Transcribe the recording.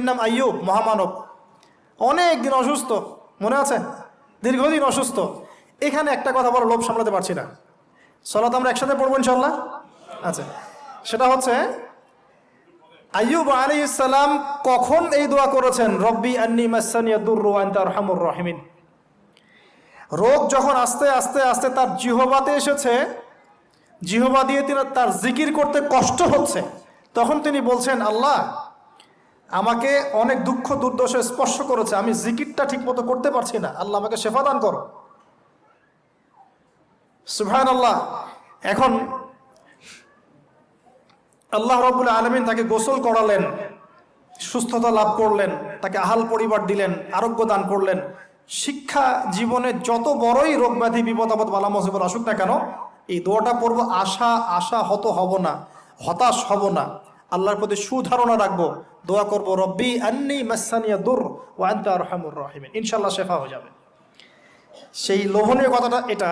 নাম আইয়ুব, মহামানব, অনেক দিন অসুস্থ, মনে আছে? দীর্ঘদিন অসুস্থ। এখানে একটা কথা বড় লোভ সামলাতে পারছি না, সালাত আমরা একসাথে পড়বো ইনশাল্লাহ। আচ্ছা, সেটা হচ্ছে আইয়ুব আলাইহিস সালাম কখন এই দোয়া করেছেন? রব্বি আন্নী মাসানিয়া দুররু ওয়া আনতা আরহামুর রাহিমিন। রোগ যখন আস্তে আস্তে আস্তে তার জিহ্বাতে এসেছে, জিহ্বা দিয়ে তিনি তার জিকির করতে কষ্ট হচ্ছে, তখন তিনি বলছেন, আল্লাহ আমাকে অনেক দুঃখ দুর্দশা স্পর্শ করেছে, আমি জিকিরটা ঠিক মতো করতে পারছি না, আল্লাহ আমাকে শেফা দান করো। সুবহানাল্লাহ। এখন আল্লাহ রাব্বুল আলামিন তাকে গোসল করালেন, সুস্থতা লাভ করলেন, তাকে আহাল পরিবার দিলেন, আরোগ্য দান করলেন। শিক্ষা জীবনে যত বড়ই রোগ ব্যাধি বিপদ আপদ বালা মুসিবত আসুক না কেন, এই দোয়াটা পড়বো, আশাহত হব না, হতাশ হব না, আল্লাহর প্রতি সুধারণা রাখবো, দোয়া করবো রব্বি আন্নী মাসানিয়া দুর ওয়া আনতা আরহামুর রাহিমিন, ইনশাআল্লাহ শেফা হয়ে যাবে। সেই লোভনীয় কথাটা এটা।